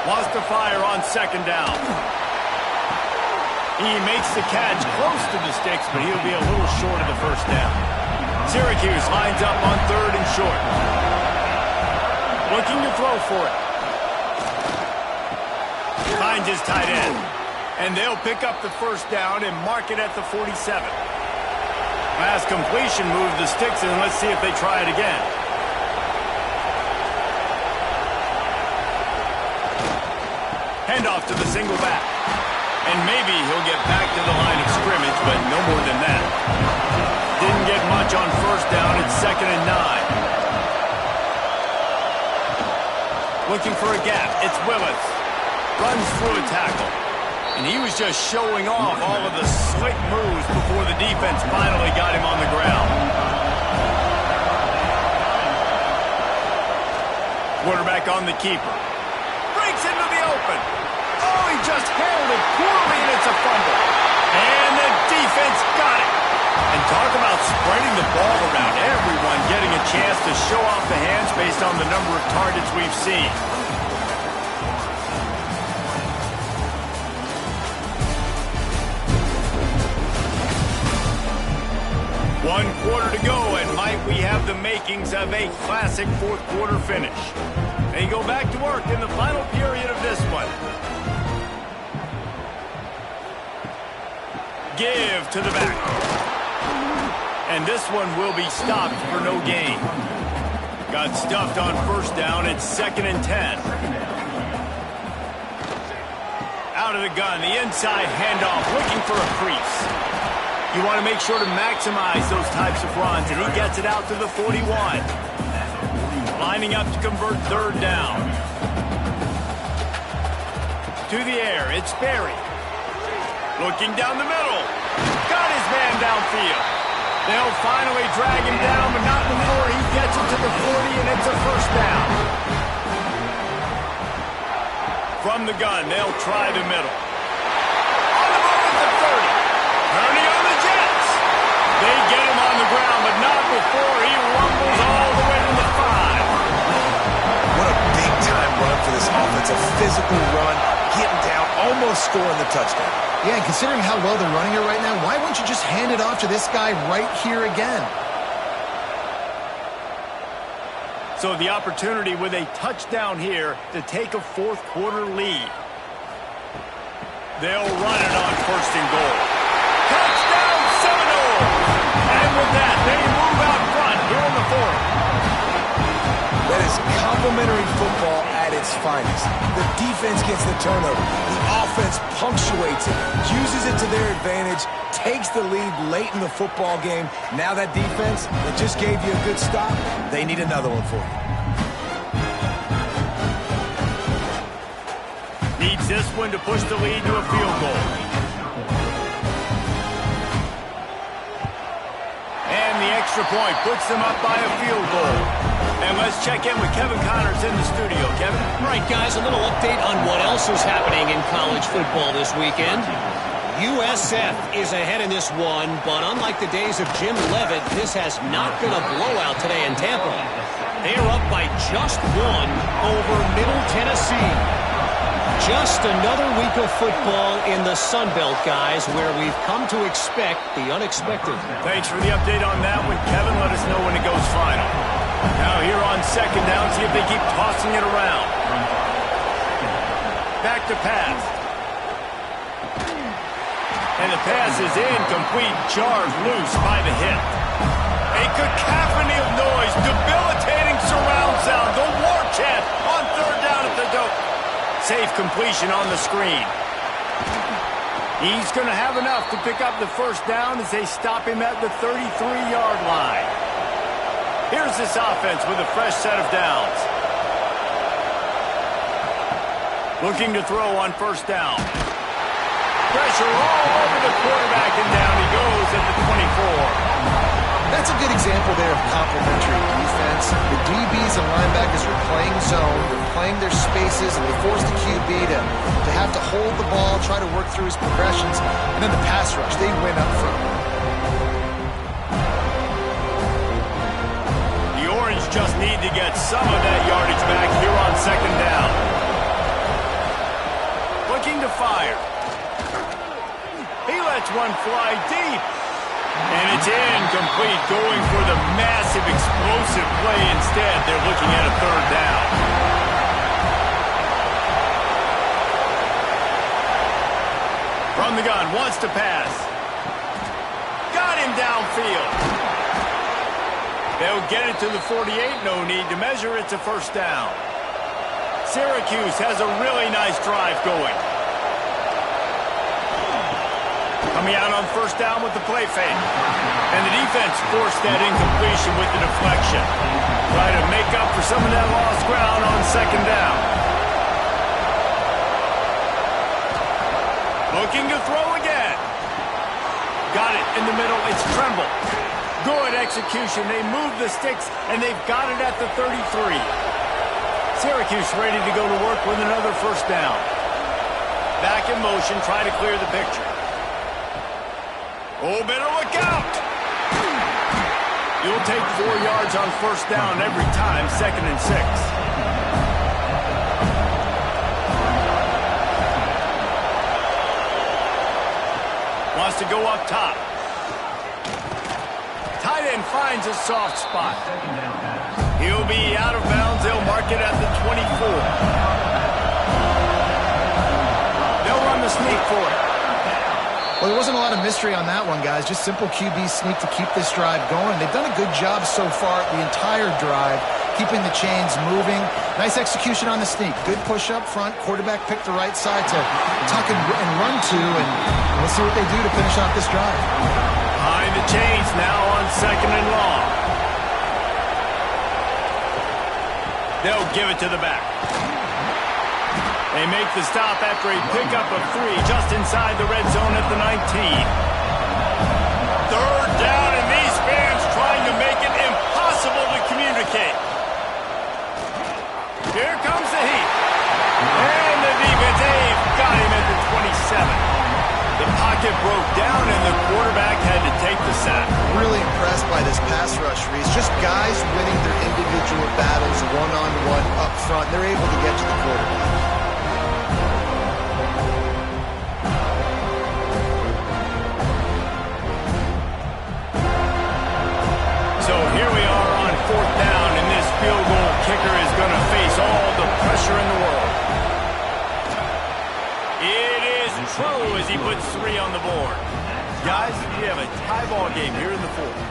Wants to fire on second down. He makes the catch close to the sticks, but he'll be a little short of the first down. Syracuse lines up on third and short. Looking to throw for it. Finds his tight end. And they'll pick up the first down and mark it at the 47. Last completion moved the sticks, and let's see if they try it again. Handoff to the single back. And maybe he'll get back to the line of scrimmage, but no more than that. Didn't get much on first down. It's 2nd and 9. Looking for a gap. It's Willis. Runs through a tackle. And he was just showing off all of the slick moves before the defense finally got him on the ground. Quarterback on the keeper. Breaks into the open. Oh, he just handled it poorly, and it's a fumble. And the defense got it. And talk about spreading the ball around. Everyone getting a chance to show off the hands based on the number of targets we've seen. One quarter to go, and might we have the makings of a classic fourth quarter finish. They go back to work in the final period of this one. Give to the back. And this one will be stopped for no gain. Got stuffed on first down. It's 2nd and 10. Out of the gun, the inside handoff, looking for a crease. You want to make sure to maximize those types of runs, and he gets it out to the 41. Lining up to convert third down. To the air, it's Sperry. Looking down the middle. Got his man downfield. They'll finally drag him down, but not before he gets it to the 40, and it's a first down. From the gun, they'll try the middle. On the move at the 30. Turning on the Jets. They get him on the ground, but not before he rumbles all the way to the 5. What a big-time physical run, getting down, almost scoring the touchdown. Yeah, and considering how well they're running it right now, why wouldn't you just hand it off to this guy right here again? So the opportunity with a touchdown here to take a fourth quarter lead. They'll run it on first and goal. Touchdown Seminoles! And with that, they move out front here in the fourth. That is complimentary football at its finest. The defense gets the turnover. The offense punctuates it, uses it to their advantage, takes the lead late in the football game. Now that defense that just gave you a good stop, they need another one for you. Needs this one to push the lead to a field goal. And the extra point puts them up by a field goal. And let's check in with Kevin Connors in the studio. Kevin? Right, guys, a little update on what else is happening in college football this weekend. USF is ahead in this one, but unlike the days of Jim Leavitt, this has not been a blowout today in Tampa. They are up by just one over Middle Tennessee. Just another week of football in the Sun Belt, guys, where we've come to expect the unexpected. Thanks for the update on that one, Kevin. Let us know when it goes final. Now here on second down, see if they keep tossing it around. Back to pass. And the pass is incomplete, jarred loose by the hit. A cacophony of noise, debilitating surround sound, the war chant on third down at the dope. Safe completion on the screen. He's going to have enough to pick up the first down as they stop him at the 33-yard line. Here's this offense with a fresh set of downs. Looking to throw on first down. Pressure all over the quarterback, and down he goes at the 24. That's a good example there of complementary defense. The DBs and linebackers are playing zone, they're playing their spaces, and they force the QB to have to hold the ball, try to work through his progressions, and then the pass rush, they win up front. The Orange just need to get some of that yardage back here on second down. Looking to fire. He lets one fly deep. And it's incomplete, going for the massive, explosive play instead. They're looking at a third down. From the gun, wants to pass. Got him downfield. They'll get it to the 48, no need to measure. It's a first down. Syracuse has a really nice drive going. Coming out on first down with the play fake. And the defense forced that incompletion with the deflection. Try to make up for some of that lost ground on second down. Looking to throw again. Got it in the middle. It's Tremble. Good execution. They move the sticks, and they've got it at the 33. Syracuse ready to go to work with another first down. Back in motion, try to clear the picture. Oh, better look out! You'll take 4 yards on first down every time, 2nd and 6. Wants to go up top. Tight end finds a soft spot. He'll be out of bounds. They'll mark it at the 24. They'll run the sneak for it. Well, there wasn't a lot of mystery on that one, guys. Just simple QB sneak to keep this drive going. They've done a good job so far the entire drive, keeping the chains moving. Nice execution on the sneak. Good push up front. Quarterback picked the right side to tuck and run to, and we'll see what they do to finish off this drive. Behind the chains now on second and long. They'll give it to the back. They make the stop after a pickup of 3 just inside the red zone at the 19. Third down, and these fans trying to make it impossible to communicate. Here comes the heat. And the defense, they've got him at the 27. The pocket broke down, and the quarterback had to take the sack. Really impressed by this pass rush, Reese. Just guys winning their individual battles one-on-one up front. They're able to get to the quarterback. So here we are on 4th down, and this field goal kicker is going to face all the pressure in the world. It is true as he puts 3 on the board. Guys, we have a tie ball game here in the 4th.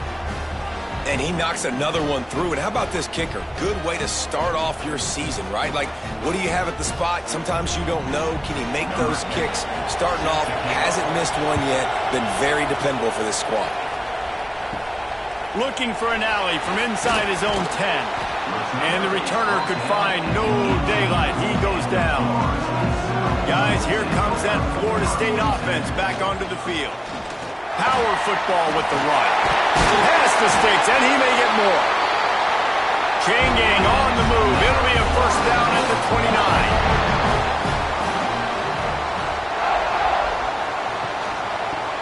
And he knocks another one through. And how about this kicker? Good way to start off your season, right? Like, what do you have at the spot? Sometimes you don't know. Can he make those kicks? Starting off, hasn't missed one yet. Been very dependable for this squad. Looking for an alley from inside his own 10. And the returner could find no daylight. He goes down. Guys, here comes that Florida State offense back onto the field. Power football with the run. Past the sticks, and he may get more. Chain gang on the move. It'll be a 1st down at the 29.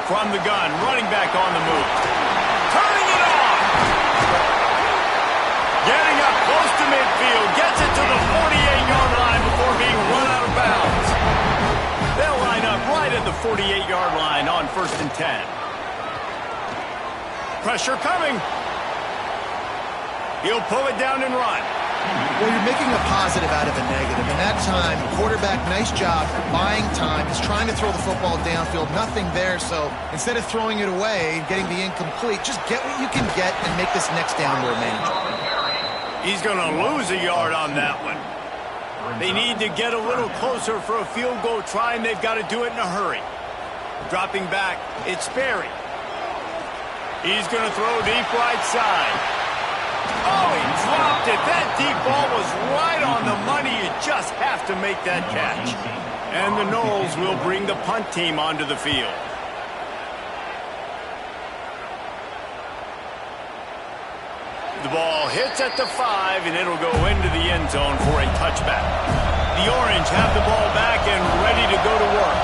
From the gun, running back on the move. Turning it on. Getting up close to midfield. Gets it to the 48-yard line before being run out of bounds. They'll line up right at the 48-yard line on 1st and 10. Pressure coming. He'll pull it down and run. Well, you're making a positive out of a negative. And that time, quarterback, nice job buying time. He's trying to throw the football downfield. Nothing there. So instead of throwing it away and getting the incomplete, just get what you can get and make this next down more manageable. He's going to lose a yard on that one. They need to get a little closer for a field goal try, and they've got to do it in a hurry. Dropping back, it's Sperry. He's going to throw deep right side. Oh, he dropped it. That deep ball was right on the money. You just have to make that catch. And the Noles will bring the punt team onto the field. The ball hits at the 5, and it'll go into the end zone for a touchback. The Orange have the ball back and ready to go to work.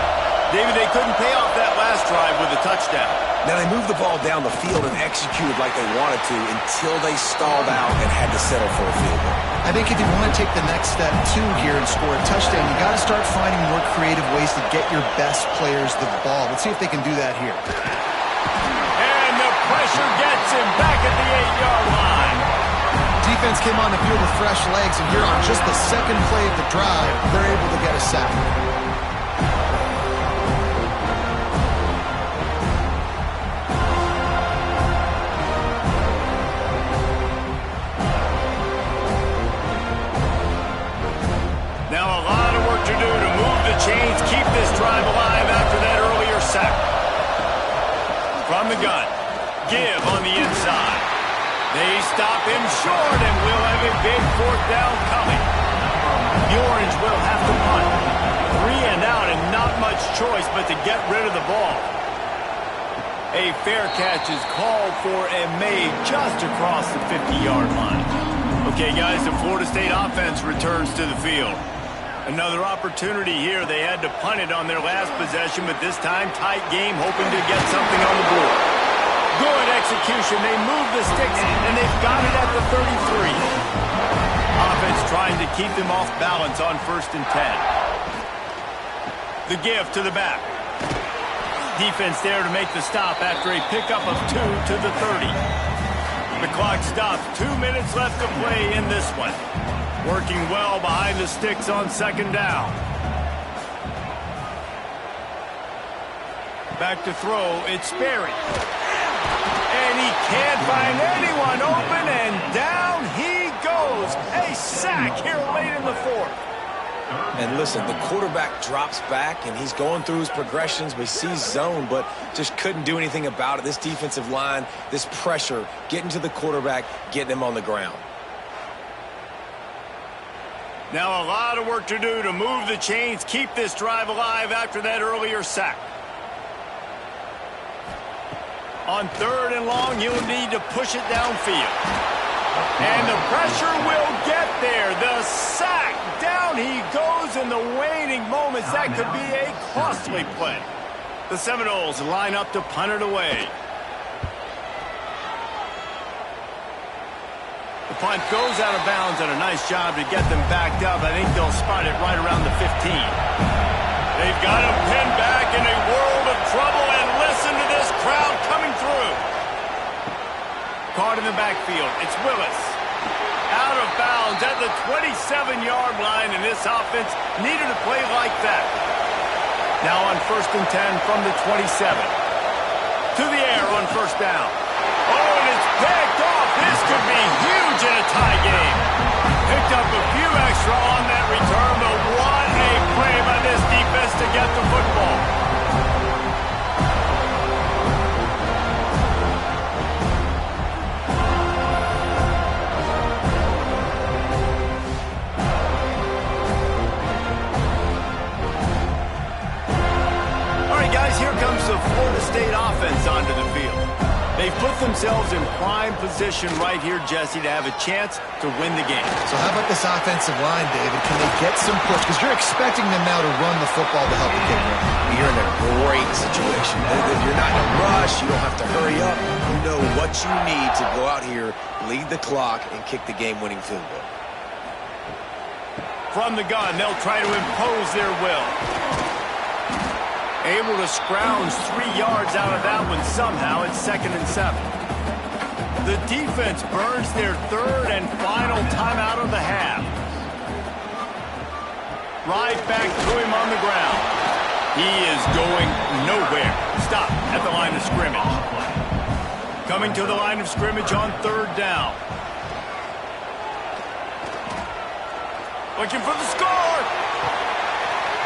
David, they couldn't pay off that last drive with a touchdown. Now, they moved the ball down the field and executed like they wanted to until they stalled out and had to settle for a field goal. I think if you want to take the next step, too, here and score a touchdown, you got to start finding more creative ways to get your best players the ball. Let's see if they can do that here. And the pressure gets him back at the 8-yard line. Defense came on the field with fresh legs, and here on just the second play of the drive, they're able to get a sack. Now a lot of work to do to move the chains, keep this drive alive after that earlier sack. From the gun, give on the inside. They stop him short, and we'll have a big 4th down coming. The Orange will have to punt. 3 and out, and not much choice but to get rid of the ball. A fair catch is called for and made just across the 50-yard line. Okay, guys, the Florida State offense returns to the field. Another opportunity here. They had to punt it on their last possession, but this time tight game, hoping to get something on the board. Good execution. They move the sticks, and they've got it at the 33. Offense trying to keep them off balance on 1st and 10. The give to the back. Defense there to make the stop after a pickup of 2 to the 30. The clock stops. 2 minutes left to play in this one. Working well behind the sticks on 2nd down. Back to throw, it's Sperry. And he can't find anyone open, and down he goes. A sack here late in the 4th. And listen, the quarterback drops back, and he's going through his progressions. We see zone, but just couldn't do anything about it. This defensive line, this pressure, getting to the quarterback, getting him on the ground. Now a lot of work to do to move the chains, keep this drive alive after that earlier sack. On 3rd and long, you'll need to push it downfield. And the pressure will get there. The sack, down he goes in the waning moments. That could be a costly play. The Seminoles line up to punt it away. The punt goes out of bounds, and a nice job to get them backed up. I think they'll spot it right around the 15. They've got him pinned back in a world of trouble, and listen to this crowd coming through. caught in the backfield. It's Willis. Out of bounds at the 27-yard line, and this offense needed a play like that. Now on 1st and 10 from the 27. To the air on 1st down. Oh, and it's picked off. This could be huge in a tie game. Picked up a few extra on that return, but what a play by this defense to get the football. Here comes the Florida State offense onto the field. They've put themselves in prime position right here, Jesse, to have a chance to win the game. So how about this offensive line, David? Can they get some push? Because you're expecting them now to run the football to help the kick run. You're in a great situation. You're not in a rush. You don't have to hurry up. You know what you need to go out here, lead the clock, and kick the game-winning field goal. From the gun, they'll try to impose their will. Able to scrounge 3 yards out of that one somehow. It's 2nd and 7. The defense burns their 3rd and final timeout of the half. Right back to him on the ground. He is going nowhere. Stop at the line of scrimmage. Coming to the line of scrimmage on 3rd down. Looking for the score.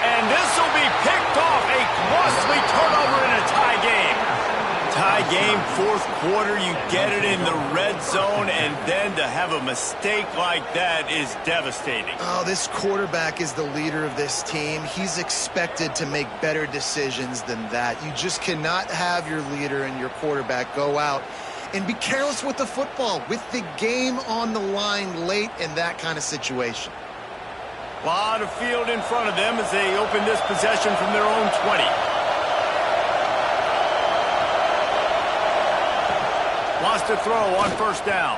And this will be picked off. A costly turnover in a tie game. Tie game, 4th quarter. You get it in the red zone, and then to have a mistake like that is devastating. Oh, this quarterback is the leader of this team. He's expected to make better decisions than that. You just cannot have your leader and your quarterback go out and be careless with the football, with the game on the line late in that kind of situation. A lot of field in front of them as they open this possession from their own 20. Lost a throw on 1st down.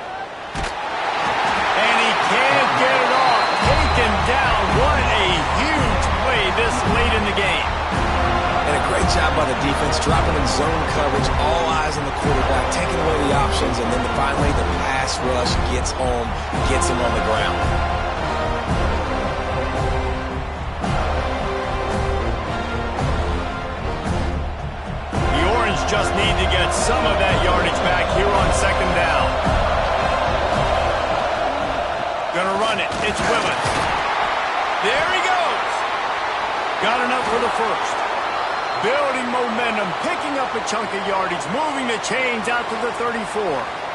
And he can't get it off. Taken down. What a huge play this late in the game. And a great job by the defense, dropping in zone coverage, all eyes on the quarterback, taking away the options, and then finally the pass rush gets home, gets him on the ground. Just need to get some of that yardage back here on 2nd down. Gonna run it. It's Willis. There he goes. Got enough for the 1st. Building momentum, picking up a chunk of yardage, moving the chains out to the 34.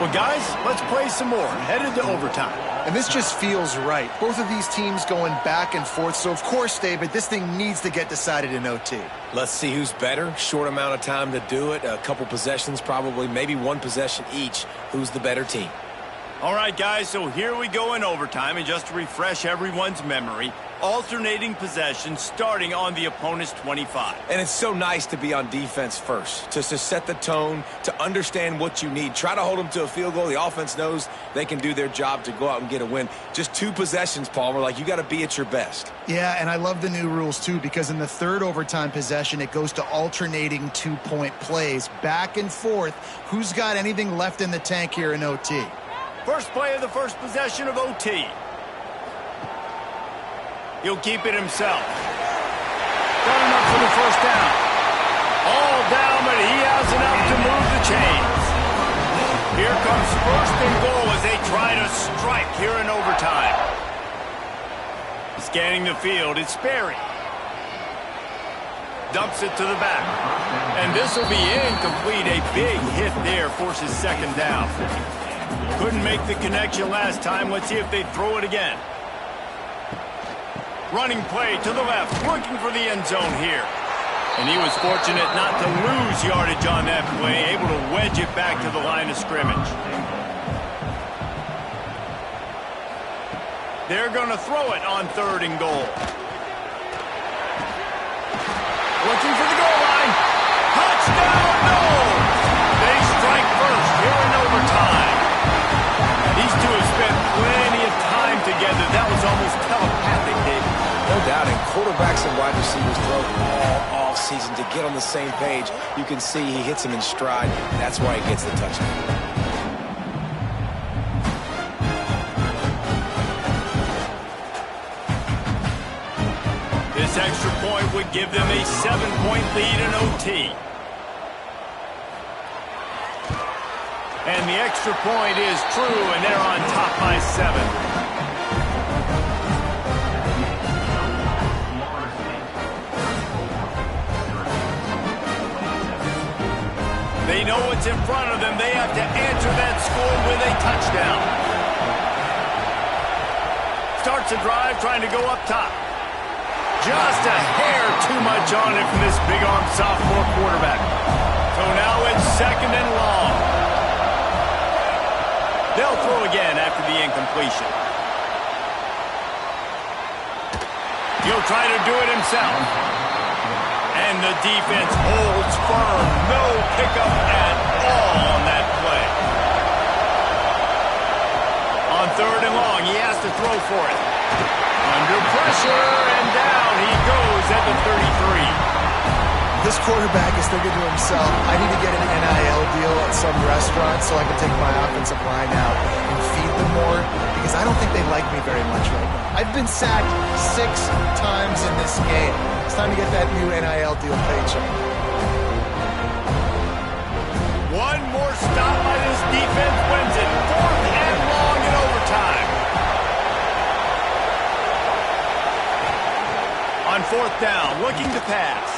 Well, guys, let's play some more. Headed to overtime. And this just feels right. Both of these teams going back and forth. So, of course, David, this thing needs to get decided in OT. Let's see who's better. Short amount of time to do it. A couple possessions, probably, maybe one possession each. Who's the better team? All right, guys, so here we go in overtime. And just to refresh everyone's memory, alternating possessions starting on the opponent's 25. And it's so nice to be on defense first, to set the tone, to understand what you need. Try to hold them to a field goal. The offense knows they can do their job to go out and get a win. Just 2 possessions, Palmer. Like, you got to be at your best. Yeah, and I love the new rules, too, because in the 3rd overtime possession, it goes to alternating 2-point plays. Back and forth. Who's got anything left in the tank here in OT? First play of the 1st possession of OT. He'll keep it himself. Got enough for the 1st down. All down, but he has enough to move the chains. Here comes 1st and goal as they try to strike here in overtime. Scanning the field, it's Sperry. Dumps it to the back. And this will be incomplete. A big hit there forces 2nd down. Couldn't make the connection last time. Let's see if they throw it again. Running play to the left, looking for the end zone here. And he was fortunate not to lose yardage on that play, able to wedge it back to the line of scrimmage. They're going to throw it on 3rd and goal. Looking for the goal line. Touchdown, no! They strike first here in overtime. These two have spent plenty of time That was almost telepathic, David. No doubt, and quarterbacks and wide receivers throw all offseason to get on the same page. You can see he hits them in stride. That's why he gets the touchdown. This extra point would give them a 7-point lead in OT. And the extra point is true, and they're on top by 7. They know what's in front of them. They have to answer that score with a touchdown. Starts a drive trying to go up top. Just a hair too much on it from this big-arm sophomore quarterback. So now it's 2nd and long. They'll throw again after the incompletion. He'll try to do it himself. And the defense holds firm. No pickup at all on that play. On 3rd and long, he has to throw for it. Under pressure, and down he goes at the 33. This quarterback is thinking to himself, I need to get an NIL deal at some restaurant so I can take my offensive line out and feed them more, because I don't think they like me very much right now. I've been sacked 6 times in this game. It's time to get that new NIL deal paycheck. One more stop by this defense wins it. 4th and long in overtime. On 4th down, looking to pass.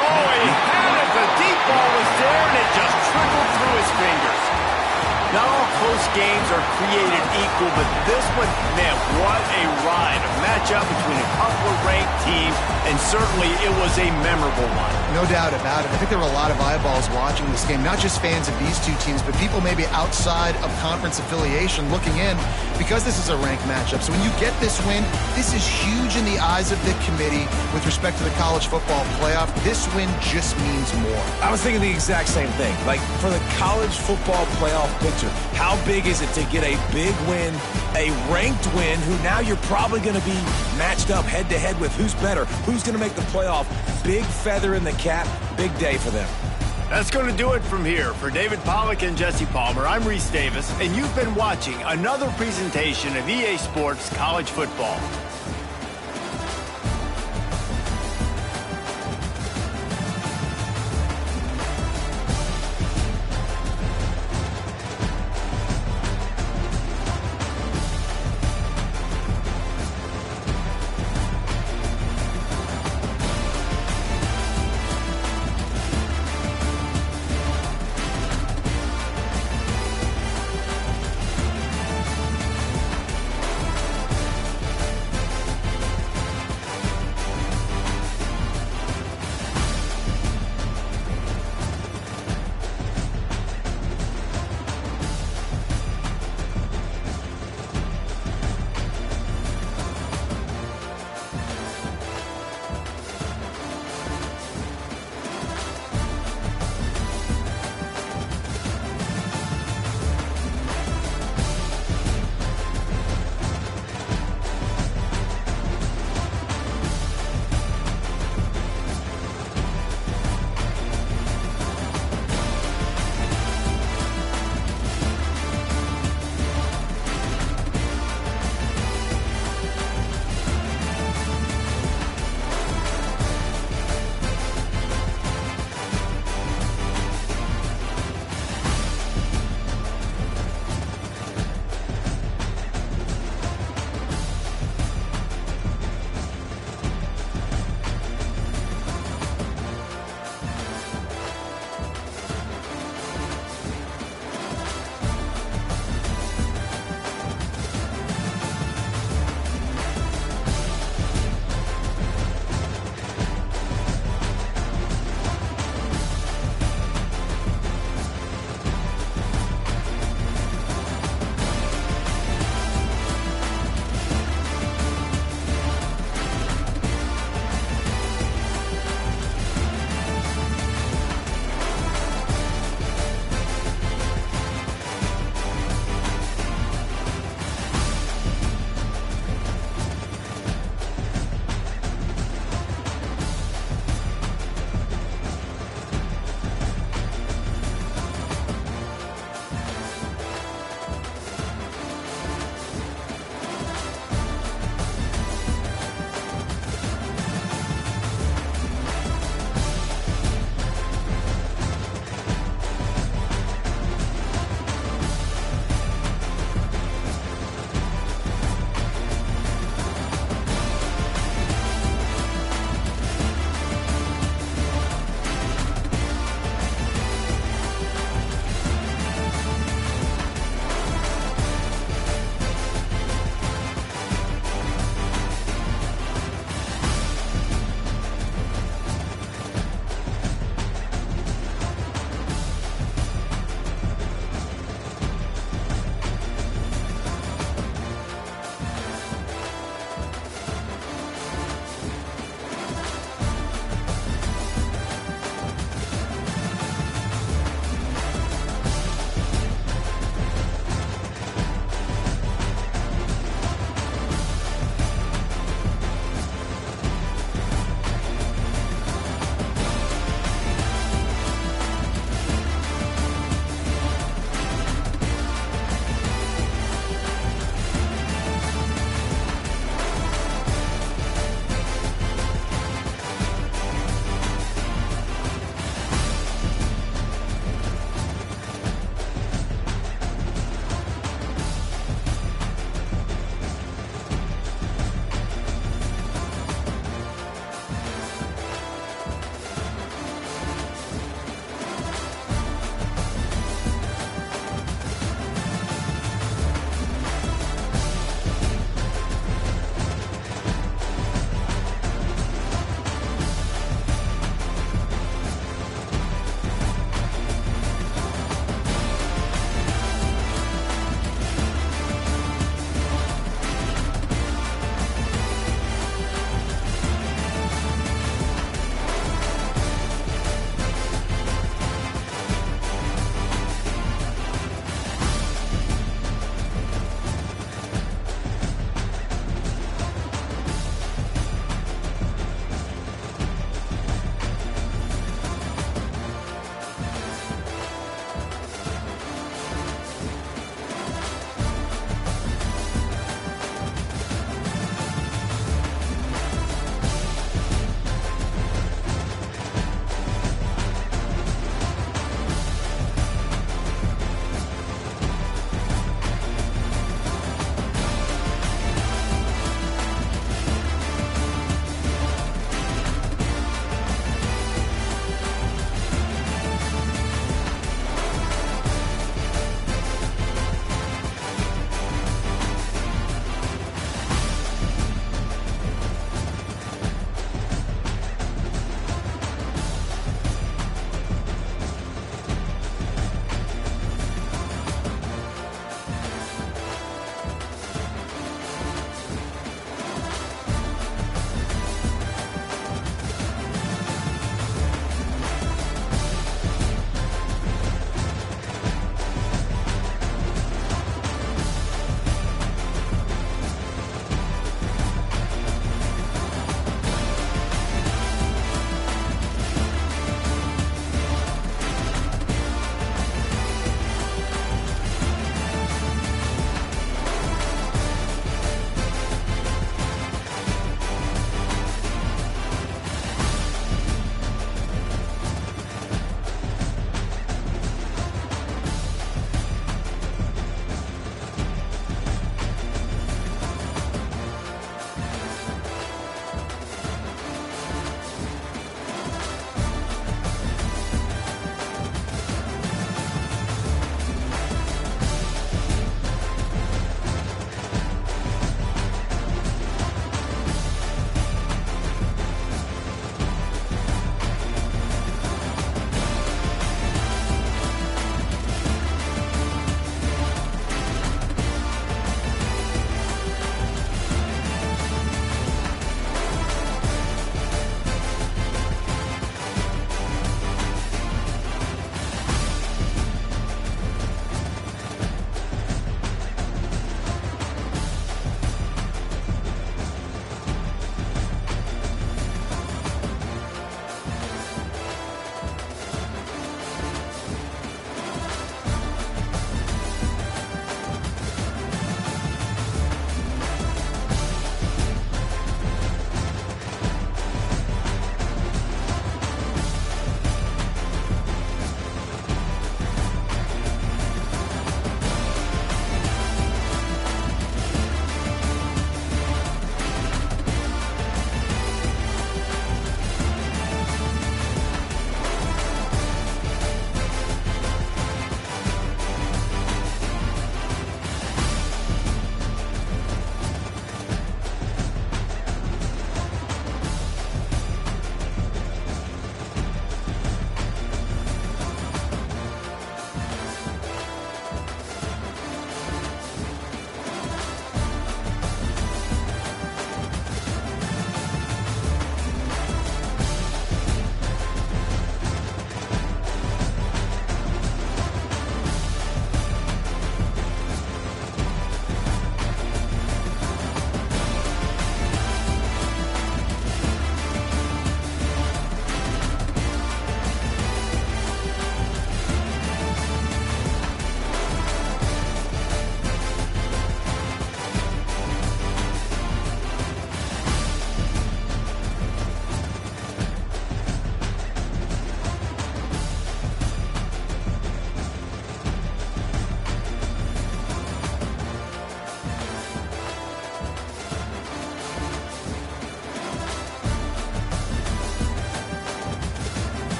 Oh, he had it. The deep ball was there, and it just trickled through his fingers. Not all close games are created equal, but this one, man, what a ride. A matchup between a couple of ranked teams, and certainly it was a memorable one. No doubt about it. I think there were a lot of eyeballs watching this game, not just fans of these two teams, but people maybe outside of conference affiliation looking in, because this is a ranked matchup. So when you get this win, this is huge in the eyes of the committee with respect to the college football playoff. This win just means more. I was thinking the exact same thing. Like, for the college football playoff picture, how big is it to get a big win, a ranked win, who now you're probably going to be matched up head-to-head with who's better, who's going to make the playoff. Big feather in the cap, big day for them. That's going to do it from here. For David Pollack and Jesse Palmer, I'm Reese Davis, and you've been watching another presentation of EA Sports College Football.